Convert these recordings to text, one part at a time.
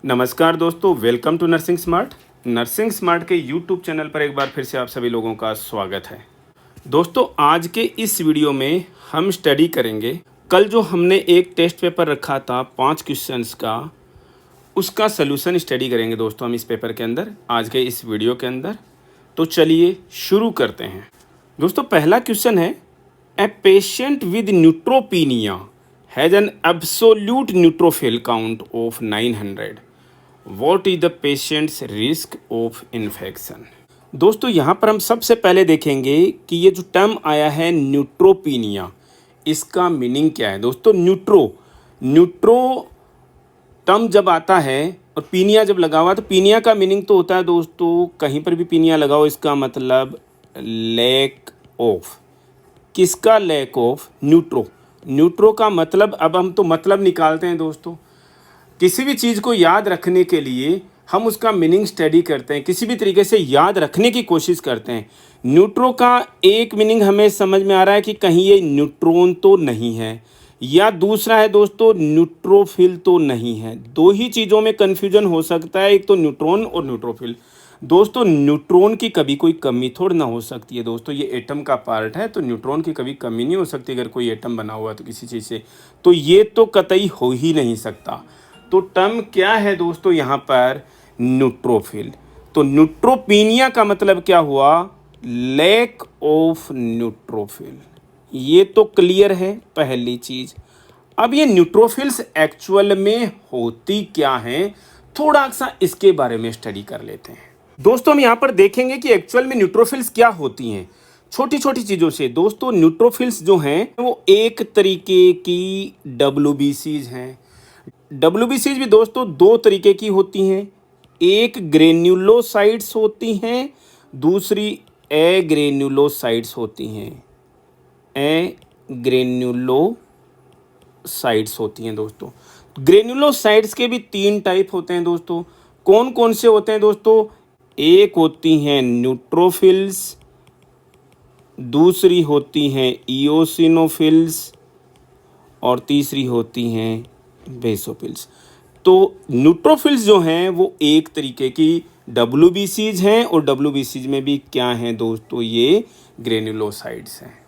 नमस्कार दोस्तों, welcome to nursing smart. Nursing smart के यूट्यूब चैनल पर एक बार फिर से आप सभी लोगों का स्वागत है। दोस्तों, आज के इस वीडियो में हम स्टडी करेंगे कल जो हमने एक टेस्ट पेपर रखा था 5 क्वेश्चंस का, उसका सलूशन स्टडी करेंगे दोस्तों हम इस पेपर के अंदर आज के इस वीडियो के अंदर। तो चलिए शुरू करते हैं। दोस्तों, पहला क्वेश्चन है, a patient with neutropenia has an absolute neutrophil count of 900। What is the patients risk of infection. दोस्तों, यहाँ पर हम सबसे पहले देखेंगे कि ये जो टर्म आया है न्यूट्रोपीनिया, इसका मीनिंग क्या है। दोस्तों, न्यूट्रो टर्म जब आता है और पीनिया जब लगा हुआ, तो पीनिया का मीनिंग तो होता है दोस्तों, कहीं पर भी पीनिया लगाओ इसका मतलब लैक ऑफ। किसका लैक ऑफ? न्यूट्रो का मतलब, अब हम तो मतलब निकालते हैं दोस्तों। किसी भी चीज़ को याद रखने के लिए हम उसका मीनिंग स्टडी करते हैं, किसी भी तरीके से याद रखने की कोशिश करते हैं। न्यूट्रो का एक मीनिंग हमें समझ में आ रहा है कि कहीं ये न्यूट्रॉन तो नहीं है, या दूसरा है दोस्तों न्यूट्रोफिल तो नहीं है। दो ही चीज़ों में कन्फ्यूजन हो सकता है, एक तो न्यूट्रॉन और न्यूट्रोफिल। दोस्तों, न्यूट्रॉन की कभी कोई कमी थोड़ी ना हो सकती है दोस्तों, ये एटम का पार्ट है, तो न्यूट्रॉन की कभी कमी नहीं हो सकती अगर कोई एटम बना हुआ है तो किसी चीज़ से, तो ये तो कतई हो ही नहीं सकता। तो टर्म क्या है दोस्तों यहाँ पर? न्यूट्रोफिल। तो न्यूट्रोपीनिया का मतलब क्या हुआ? Lack of neutrophil. ये तो क्लियर है पहली चीज़। अब ये न्यूट्रोफिल्स एक्चुअल में होती क्या हैं, थोड़ा सा इसके बारे में स्टडी कर लेते हैं। दोस्तों, हम यहाँ पर देखेंगे कि एक्चुअल में न्यूट्रोफिल्स क्या होती हैं। छोटी छोटी चीज़ों से दोस्तों, न्यूट्रोफिल्स जो हैं वो एक तरीके की डब्ल्यूबीसीज हैं। डब्ल्यूबीसीज भी दोस्तों दो तरीके की होती हैं, एक ग्रेन्युलोसाइट्स होती हैं, दूसरी एग्रेन्युलोसाइट्स होती हैं। एग्रेन्युलोसाइट्स होती हैं दोस्तों। ग्रेन्युलोसाइट्स के भी 3 टाइप होते हैं दोस्तों। कौन कौन से होते हैं दोस्तों? एक होती हैं न्यूट्रोफिल्स, दूसरी होती हैं इओसिनोफिल्स, और तीसरी होती हैं बेसोफिल्स। तो न्यूट्रोफिल्स जो हैं वो एक तरीके की डब्ल्यूबीसीज हैं, और डब्ल्यूबीसीज में भी क्या हैं दोस्तों? ये ग्रेन्युलोसाइट्स हैं।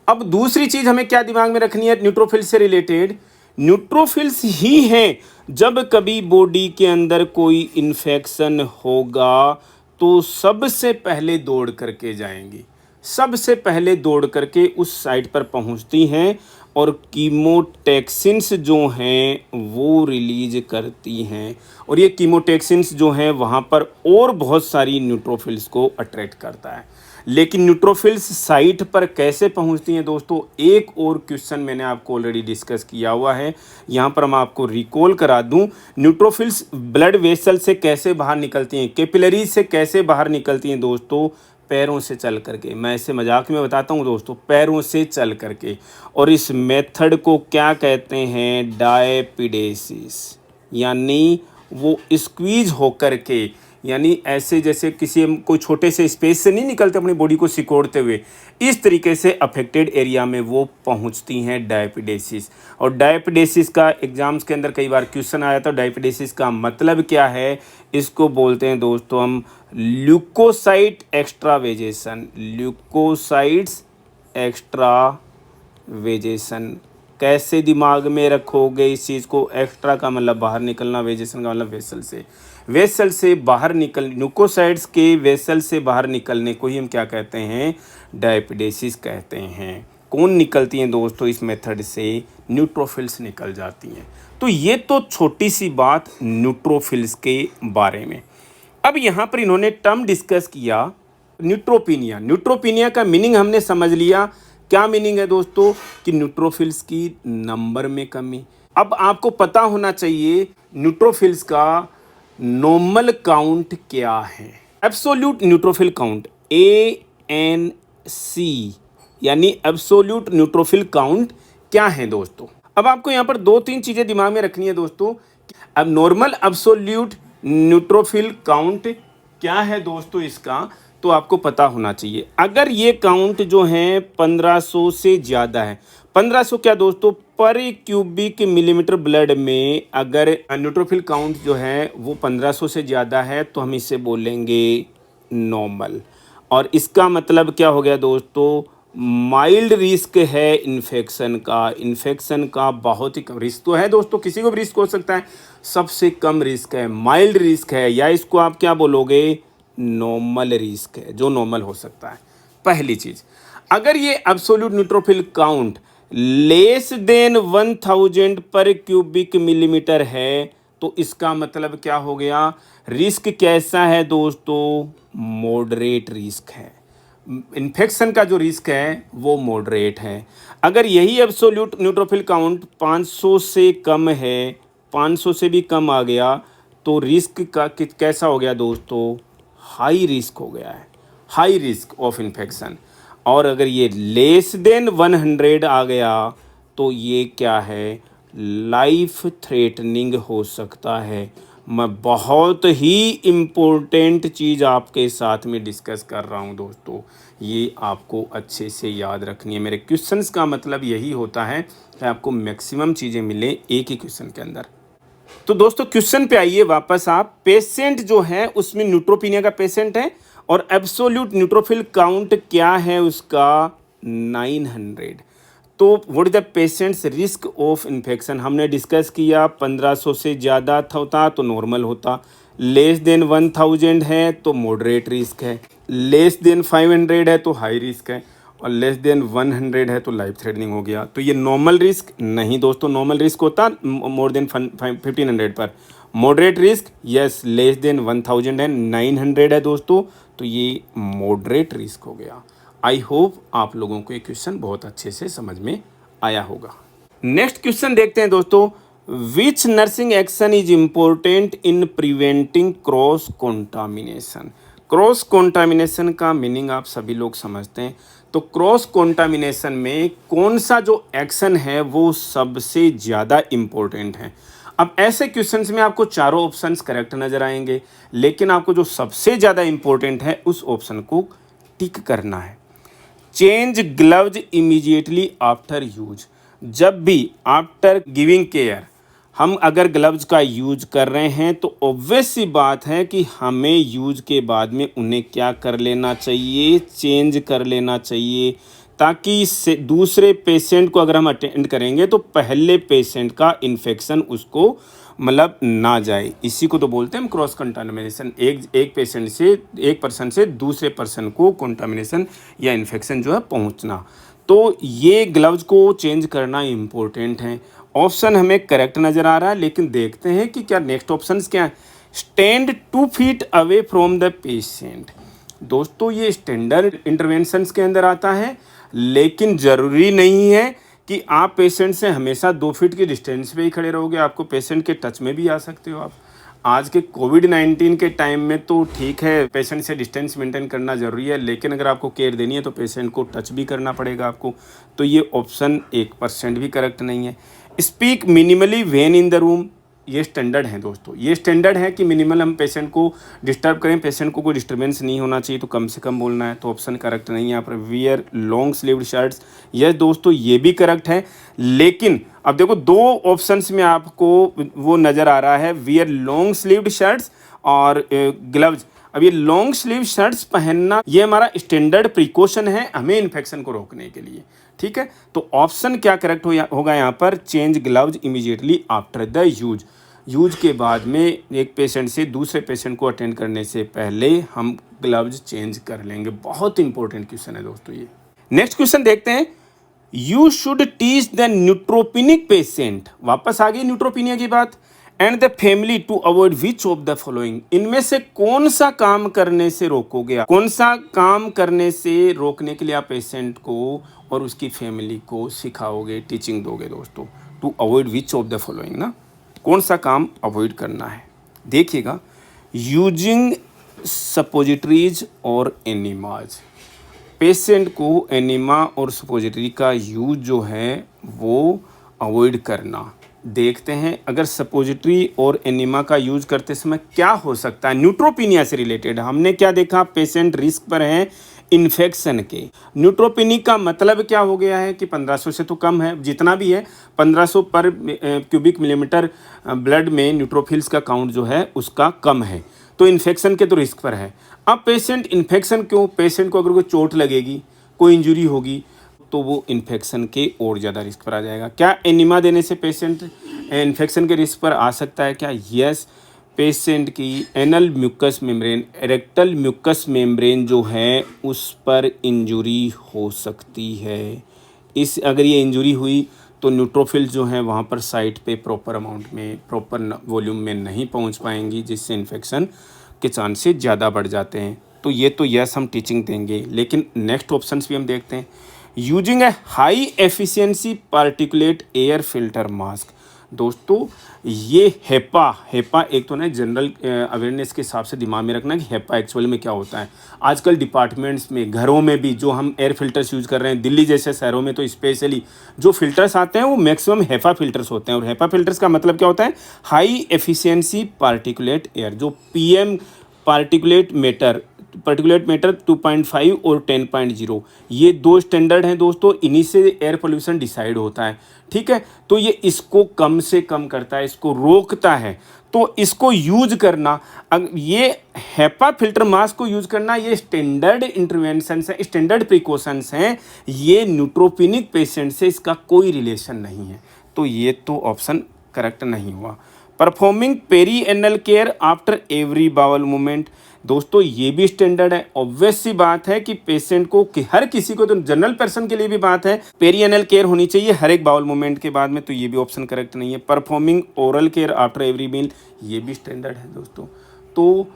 अब दूसरी चीज़ हमें क्या दिमाग में रखनी है न्यूट्रोफिल्स से रिलेटेड? न्यूट्रोफिल्स ही हैं जब कभी बॉडी के अंदर कोई इन्फेक्शन होगा तो सबसे पहले दौड़ करके जाएंगी, सबसे पहले दौड़ करके उस साइट पर पहुंचती हैं और कीमोटैक्सिन्स जो हैं वो रिलीज करती हैं, और ये कीमोटैक्सिन्स जो हैं वहाँ पर और बहुत सारी न्यूट्रोफिल्स को अट्रैक्ट करता है। लेकिन न्यूट्रोफिल्स साइट पर कैसे पहुँचती हैं दोस्तों, एक और क्वेश्चन मैंने आपको ऑलरेडी डिस्कस किया हुआ है, यहाँ पर मैं आपको रिकॉल करा दूँ। न्यूट्रोफिल्स ब्लड वेसल से कैसे बाहर निकलती हैं, कैपिलरीज से कैसे बाहर निकलती हैं दोस्तों? पैरों से चल करके। मैं इसे मजाक में बताता हूँ दोस्तों, पैरों से चल करके। और इस मेथड को क्या कहते हैं? डायपिडेसिस। यानी वो स्क्वीज होकर के, यानी ऐसे जैसे किसी कोई छोटे से स्पेस से नहीं निकलते अपनी बॉडी को सिकोड़ते हुए, इस तरीके से अफेक्टेड एरिया में वो पहुंचती हैं, डायपिडेसिस। और डायपिडेसिस का एग्जाम्स के अंदर कई बार क्वेश्चन आया था। डायपिडेसिस का मतलब क्या है? इसको बोलते हैं दोस्तों हम ल्यूकोसाइट एक्स्ट्रावेजेशन। ल्यूकोसाइट्स एक्स्ट्रावेजेशन। कैसे दिमाग में रखोगे इस चीज़ को? एक्स्ट्रा का मतलब बाहर निकलना, वेजेशन का मतलब वेसल से, वेसल से बाहर निकल, ल्यूकोसाइट्स के वेसल से बाहर निकलने को ही हम क्या कहते हैं? डायपिडेसिस कहते हैं। कौन निकलती हैं दोस्तों इस मेथड से? न्यूट्रोफिल्स निकल जाती हैं। तो ये तो छोटी सी बात न्यूट्रोफिल्स के बारे में। अब यहाँ पर इन्होंने टर्म डिस्कस किया न्यूट्रोपीनिया। न्यूट्रोपीनिया का मीनिंग हमने समझ लिया। क्या मीनिंग है दोस्तों? कि न्यूट्रोफिल्स की नंबर में कमी। अब आपको पता होना चाहिए न्यूट्रोफिल्स का नॉर्मल काउंट क्या है। एब्सोल्यूट न्यूट्रोफिल काउंट, ANC, यानी एब्सोल्यूट न्यूट्रोफिल काउंट क्या है दोस्तों? अब आपको यहाँ पर 2-3 चीज़ें दिमाग में रखनी है दोस्तों। अब नॉर्मल एब्सोल्यूट न्यूट्रोफिल काउंट क्या है दोस्तों इसका, तो आपको पता होना चाहिए। अगर ये काउंट जो है 1500 से ज़्यादा है, 1500 क्या दोस्तों, पर क्यूबिक मिलीमीटर ब्लड में अगर न्यूट्रोफिल काउंट जो है वो 1500 से ज़्यादा है तो हम इसे बोलेंगे नॉर्मल। और इसका मतलब क्या हो गया दोस्तों, माइल्ड रिस्क है इन्फेक्शन का बहुत ही कम रिस्क तो है दोस्तों, किसी को भी रिस्क हो सकता है, सबसे कम रिस्क है, माइल्ड रिस्क है, या इसको आप क्या बोलोगे, नॉर्मल रिस्क है, जो नॉर्मल हो सकता है। पहली चीज़, अगर ये absolute neutrophil count less than 1000 पर क्यूबिक मिलीमीटर है तो इसका मतलब क्या हो गया, रिस्क कैसा है दोस्तों, मॉडरेट रिस्क है। इन्फेक्शन का जो रिस्क है वो मॉडरेट है। अगर यही एब्सोल्यूट न्यूट्रोफिल काउंट 500 से कम है, 500 से भी कम आ गया तो रिस्क का कैसा हो गया दोस्तों, हाई रिस्क हो गया है, हाई रिस्क ऑफ इन्फेक्शन। और अगर ये लेस देन 100 आ गया तो ये क्या है, लाइफ थ्रेटनिंग हो सकता है। मैं बहुत ही इम्पोर्टेंट चीज़ आपके साथ में डिस्कस कर रहा हूँ दोस्तों, ये आपको अच्छे से याद रखनी है। मेरे क्वेश्चंस का मतलब यही होता है कि आपको मैक्सिमम चीज़ें मिले एक ही क्वेश्चन के अंदर। तो दोस्तों क्वेश्चन पे आइए वापस आप, पेशेंट जो है उसमें न्यूट्रोपीनिया का पेशेंट है और एब्सोल्यूट न्यूट्रोफिल काउंट क्या है उसका, 900। तो what is the patients risk of infection, हमने डिस्कस किया 1500 से ज़्यादा होता तो नॉर्मल होता, लेस देन 1000 है तो मॉडरेट रिस्क है, लेस देन 500 है तो हाई रिस्क है, और लेस देन 100 है तो लाइफ थ्रेटनिंग हो गया। तो ये नॉर्मल रिस्क नहीं दोस्तों, नॉर्मल रिस्क होता मोर देन 1500 पर, moderate risk yes less than 1000 है, 900 है दोस्तों, तो ये मॉडरेट रिस्क हो गया। आई होप आप लोगों को ये क्वेश्चन बहुत अच्छे से समझ में आया होगा। नेक्स्ट क्वेश्चन देखते हैं दोस्तों, विच nursing action is important in preventing cross contamination. Cross contamination का मीनिंग आप सभी लोग समझते हैं, तो क्रॉस कॉन्टामिनेशन में कौन सा जो एक्शन है वो सबसे ज़्यादा इम्पोर्टेंट है। अब ऐसे क्वेश्चंस में आपको चारों ऑप्शंस करेक्ट नज़र आएंगे, लेकिन आपको जो सबसे ज़्यादा इम्पोर्टेंट है उस ऑप्शन को टिक करना है। Change gloves immediately after use, जब भी आफ्टर गिविंग केयर हम अगर ग्लव्स का यूज कर रहे हैं तो ऑब्वियस सी बात है कि हमें यूज के बाद में उन्हें क्या कर लेना चाहिए, चेंज कर लेना चाहिए, ताकि से दूसरे पेशेंट को अगर हम अटेंड करेंगे तो पहले पेशेंट का इन्फेक्शन उसको मतलब ना जाए। इसी को तो बोलते हैं हम क्रॉस कंटामिनेशन, एक पेशेंट से, एक पर्सन से दूसरे पर्सन को कंटामिनेशन या इन्फेक्शन जो है पहुंचना। तो ये ग्लव्स को चेंज करना इम्पोर्टेंट है। ऑप्शन हमें करेक्ट नज़र आ रहा है, लेकिन देखते हैं कि क्या नेक्स्ट ऑप्शंस क्या है। Stand 2 feet away from the patient, दोस्तों ये स्टैंडर्ड इंटरवेंशंस के अंदर आता है, लेकिन ज़रूरी नहीं है कि आप पेशेंट से हमेशा 2 फीट की डिस्टेंस पे ही खड़े रहोगे, आपको पेशेंट के टच में भी आ सकते हो आप। आज के कोविड-19 के टाइम में तो ठीक है पेशेंट से डिस्टेंस मेंटेन करना ज़रूरी है, लेकिन अगर आपको केयर देनी है तो पेशेंट को टच भी करना पड़ेगा आपको। तो ये ऑप्शन 1% भी करेक्ट नहीं है। Speak minimally when in the room, ये स्टैंडर्ड है दोस्तों, ये स्टैंडर्ड है कि मिनिमल हम पेशेंट को डिस्टर्ब करें, पेशेंट को कोई डिस्टर्बेंस नहीं होना चाहिए, तो कम से कम बोलना है, तो ऑप्शन करेक्ट नहीं है यहाँ पर। Wear long sleeved shirts, yes दोस्तों ये भी करेक्ट है, लेकिन अब देखो दो ऑप्शंस में आपको वो नज़र आ रहा है, वियर लॉन्ग स्लीव्ड शर्ट्स और ग्लव्स। अब ये लॉन्ग स्लीव शर्ट्स पहनना ये हमारा स्टैंडर्ड प्रिकॉशन है हमें इन्फेक्शन को रोकने के लिए, ठीक है। तो ऑप्शन क्या करेक्ट होगा यहाँ पर, change gloves immediately after the use के बाद में एक पेशेंट से दूसरे पेशेंट को अटेंड करने से पहले हम ग्लव्स चेंज कर लेंगे। बहुत इंपॉर्टेंट क्वेश्चन है दोस्तों ये। नेक्स्ट क्वेश्चन देखते हैं, you should teach the neutropenic patient, वापस आ गई न्यूट्रोपिनिया की बात, and the family to avoid which of the following, इनमें से कौन सा काम करने से रोकोगे आप, कौन सा काम करने से रोकने के लिए आप पेशेंट को और उसकी फैमिली को सिखाओगे, टीचिंग दोगे दोस्तों। To avoid which of the following ना, कौन सा काम अवॉइड करना है, देखिएगा। यूजिंग सपोजिटरीज और एनिमाज, पेशेंट को एनिमा और सपोजिटरी का यूज जो है वो अवॉइड करना। देखते हैं अगर सपोजिटरी और एनिमा का यूज करते समय क्या हो सकता है न्यूट्रोपिनिया से रिलेटेड। हमने क्या देखा, पेशेंट रिस्क पर है इन्फेक्शन के। न्यूट्रोपिनिक का मतलब क्या हो गया है कि 1500 से तो कम है, जितना भी है 1500 पर क्यूबिक मिलीमीटर ब्लड में न्यूट्रोफिल्स का काउंट जो है उसका कम है, तो इन्फेक्शन के तो रिस्क पर है। अब पेशेंट इन्फेक्शन क्यों, पेशेंट को अगर कोई चोट लगेगी, कोई इंजरी होगी, तो वो इन्फेक्शन के और ज़्यादा रिस्क पर आ जाएगा। क्या एनिमा देने से पेशेंट इन्फेक्शन के रिस्क पर आ सकता है क्या? यस, पेशेंट की anal mucous membrane, rectal mucous membrane जो है उस पर इंजुरी हो सकती है। अगर ये इंजुरी हुई तो न्यूट्रोफिल जो है वहाँ पर साइट पे प्रॉपर अमाउंट में, प्रॉपर वॉल्यूम में नहीं पहुँच पाएंगी, जिससे इन्फेक्शन के चांसेस ज़्यादा बढ़ जाते हैं। तो ये तो यस हम टीचिंग देंगे, लेकिन नेक्स्ट ऑप्शंस भी हम देखते हैं। यूजिंग ए high efficiency particulate air filter mask. दोस्तों ये हेपा एक तो ना जनरल अवेयरनेस के हिसाब से दिमाग में रखना कि हेपा एक्चुअली में क्या होता है। आजकल डिपार्टमेंट्स में, घरों में भी जो हम एयर फिल्टर्स यूज़ कर रहे हैं, दिल्ली जैसे शहरों में तो स्पेशली जो फिल्टर्स आते हैं वो मैक्सिमम हेपा फिल्टर्स होते हैं। और हेपा फिल्टर्स का मतलब क्या होता है? हाई एफिशिएंसी पार्टिकुलेट एयर, जो पीएम पार्टिकुलेट मैटर 2.5 और 10.0, ये दो स्टैंडर्ड हैं दोस्तों, इन्हीं से एयर पोल्यूशन डिसाइड होता है। ठीक है, तो ये इसको कम से कम करता है, इसको रोकता है। तो इसको यूज करना, ये हेपा फिल्टर मास्क को यूज करना, ये स्टैंडर्ड इंटरवेंशंस हैं, स्टैंडर्ड प्रिकॉशंस हैं। ये न्यूट्रोपिनिक पेशेंट से इसका कोई रिलेशन नहीं है, तो ये तो ऑप्शन करेक्ट नहीं हुआ। Performing perianal care after every bowel movement. दोस्तों ये भी स्टैंडर्ड है। ऑब्वियस सी बात है कि पेशेंट को, कि हर किसी को, तो जनरल पर्सन के लिए भी बात है, पेरी एनल केयर होनी चाहिए हर एक बाउल मूवमेंट के बाद में, तो ये भी ऑप्शन करेक्ट नहीं है। Performing oral care after every meal, ये भी स्टैंडर्ड है दोस्तों। तो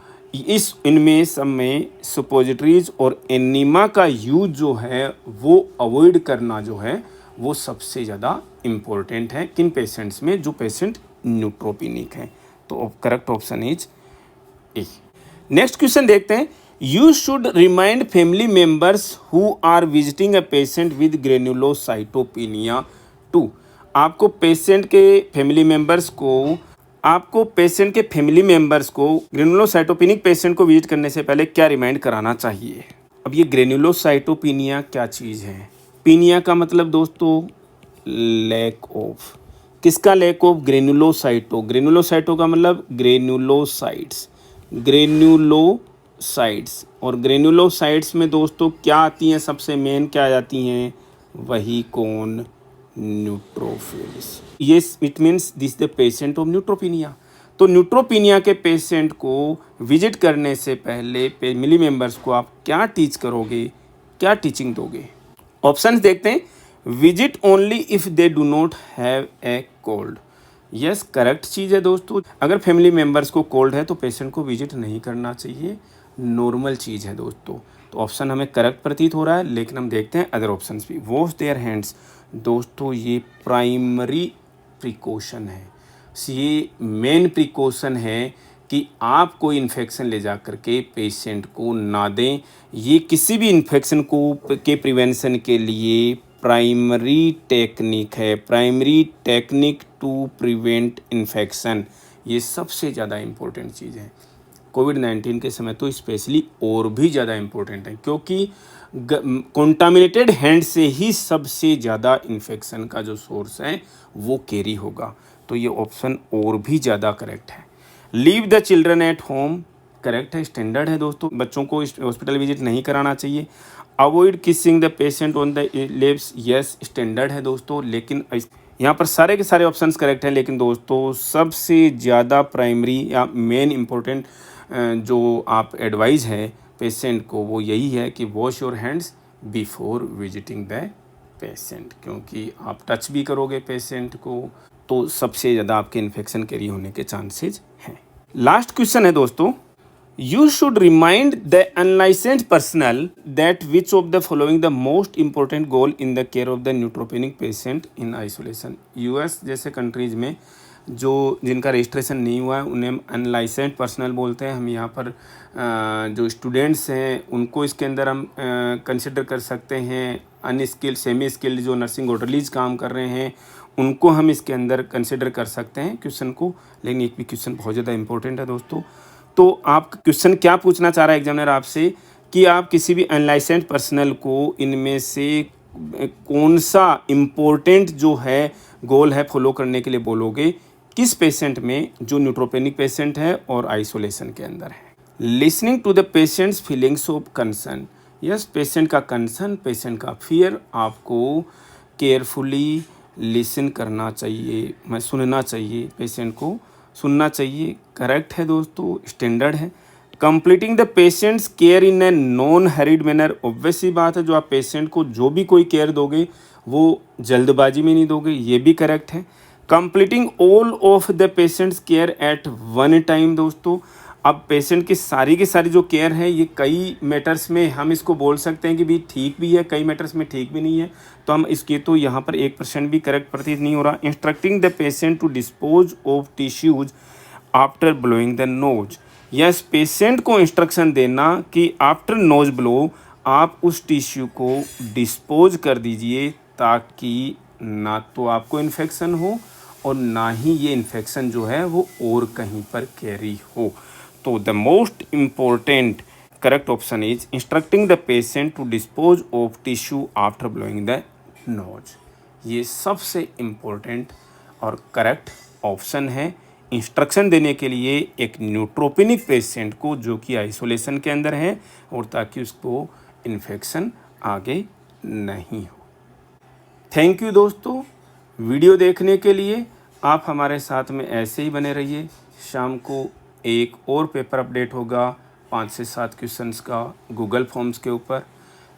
इनमें सब में सुपोजिटरीज और एनिमा का यूज जो है वो अवॉइड करना जो है वो सबसे ज़्यादा इम्पोर्टेंट है। किन पेशेंट्स में? जो पेशेंट न्यूट्रोपिनिक है। तो correct option is A. Next question देखते हैं। You should remind family members who are visiting a patient with granulocytopenia to. आपको पेशेंट के फैमिली मेंबर्स को ग्रेन्युलोसाइटोपिनिक पेशेंट को विजिट करने से पहले क्या रिमाइंड कराना चाहिए? अब ये ग्रेन्युलोसाइटोपिनिया क्या चीज़ है? पीनिया का मतलब दोस्तों लैक ऑफ, किसका लैक ऑफ? ग्रेन्युलोसाइटो का मतलब ग्रेन्युलोसाइट्स। और ग्रेन्युलोसाइट्स में दोस्तों क्या आती हैं? सबसे मेन क्या आ जाती हैं? वही कौन? Neutrophils. Yes, it means this the patient of न्यूट्रोपिनिया। तो न्यूट्रोपिनिया के पेशेंट को विजिट करने से पहले फैमिली मेंबर्स को आप क्या टीच करोगे, क्या टीचिंग दोगे? ऑप्शंस देखते हैं। Visit only if they do not have a cold. Yes, correct चीज़ है दोस्तों। अगर फैमिली मेंबर्स को कोल्ड है तो पेशेंट को विजिट नहीं करना चाहिए, नॉर्मल चीज़ है दोस्तों। तो ऑप्शन हमें करेक्ट प्रतीत हो रहा है, लेकिन हम देखते हैं अदर ऑप्शंस भी। वॉश देयर हैंड्स, दोस्तों ये प्राइमरी प्रिकॉशन है, ये मेन प्रिकॉशन है कि आप कोई इन्फेक्शन ले जा करके पेशेंट को ना दें। ये किसी भी इन्फेक्शन के प्रिवेंशन के लिए प्राइमरी टेक्निक है, primary technique to prevent infection. ये सबसे ज़्यादा इम्पोर्टेंट चीज़ है। कोविड-19 के समय तो स्पेशली और भी ज़्यादा इम्पोर्टेंट है, क्योंकि कॉन्टामिनेटेड हैंड से ही सबसे ज़्यादा इन्फेक्शन का जो सोर्स है वो कैरी होगा। तो ये ऑप्शन और भी ज़्यादा करेक्ट है। Leave the children at home, correct है, स्टैंडर्ड है दोस्तों। बच्चों को हॉस्पिटल विजिट नहीं कराना चाहिए। Avoid kissing the patient on the lips, yes, standard है दोस्तों। लेकिन यहाँ पर सारे के सारे ऑप्शंस करेक्ट हैं, लेकिन दोस्तों सबसे ज़्यादा प्राइमरी या मेन इम्पोर्टेंट जो आप एडवाइस है पेशेंट को वो यही है कि wash your hands before visiting the patient, क्योंकि आप टच भी करोगे पेशेंट को तो सबसे ज़्यादा आपके इन्फेक्शन कैरी होने के चांसेस हैं। लास्ट क्वेश्चन है दोस्तों। You should remind the unlicensed personnel that which of the following the most important goal in the care of the neutropenic patient in isolation। US जैसे कंट्रीज़ में जिनका registration नहीं हुआ है उन्हें अनलाइसेंस्ड पर्सनल बोलते हैं। हम यहाँ पर जो स्टूडेंट्स हैं उनको इसके अंदर हम कंसिडर कर सकते हैं। अनस्किल्ड, सेमी स्किल्ड जो नर्सिंग ऑर्डरलीज काम कर रहे हैं उनको हम इसके अंदर कंसिडर कर सकते हैं क्वेश्चन को। लेकिन एक भी क्वेश्चन बहुत ज़्यादा इंपॉर्टेंट है दोस्तों। तो आप क्वेश्चन क्या पूछना चाह रहा है एग्जामिनर आपसे कि आप किसी भी अनलाइसेंस्ड पर्सनल को इनमें से कौन सा इम्पोर्टेंट जो है गोल है फॉलो करने के लिए बोलोगे, किस पेशेंट में जो न्यूट्रोपेनिक पेशेंट है और आइसोलेशन के अंदर है। Listening to the patient's feelings of concern, yes patient का कंसर्न, पेशेंट का फियर आपको केयरफुली लिसन करना चाहिए, मैं सुनना चाहिए, पेशेंट को सुनना चाहिए। करेक्ट है दोस्तों, स्टैंडर्ड है। Completing the patient's care in a non hurried manner, obvious सी बात है, जो आप पेशेंट को जो भी कोई केयर दोगे वो जल्दबाजी में नहीं दोगे, ये भी करेक्ट है। Completing all of the patient's care at one time, दोस्तों अब पेशेंट की सारी जो केयर है ये कई मैटर्स में हम इसको बोल सकते हैं कि भी ठीक भी है, कई मैटर्स में ठीक भी नहीं है, तो हम इसके तो यहाँ पर 1% भी करेक्ट प्रतीत नहीं हो रहा। Instructing the patient to dispose of tissues after blowing the nose, yes patient को इंस्ट्रक्शन देना कि आफ्टर नोज ब्लो आप उस टिश्यू को डिस्पोज कर दीजिए, ताकि ना तो आपको इन्फेक्शन हो और ना ही ये इन्फेक्शन जो है वो और कहीं पर कैरी हो। तो the most important correct option is instructing the patient to dispose of tissue after blowing the nose, ये सबसे इम्पोर्टेंट और करेक्ट ऑप्शन है इंस्ट्रक्शन देने के लिए एक न्यूट्रोपेनिक पेशेंट को जो कि आइसोलेशन के अंदर है, और ताकि उसको इन्फेक्शन आगे नहीं हो। थैंक यू दोस्तों, वीडियो देखने के लिए। आप हमारे साथ में ऐसे ही बने रहिए। शाम को एक और पेपर अपडेट होगा 5 से 7 क्वेश्चंस का गूगल फॉर्म्स के ऊपर।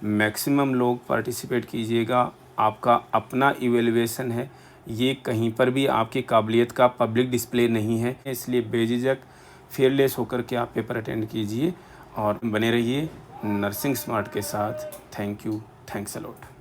मैक्सिमम लोग पार्टिसिपेट कीजिएगा, आपका अपना इवेल्युएशन है, ये कहीं पर भी आपकी काबिलियत का पब्लिक डिस्प्ले नहीं है, इसलिए बेझिझक फेयरलेस होकर के आप पेपर अटेंड कीजिए और बने रहिए नर्सिंग स्मार्ट के साथ। Thank you, thanks a lot.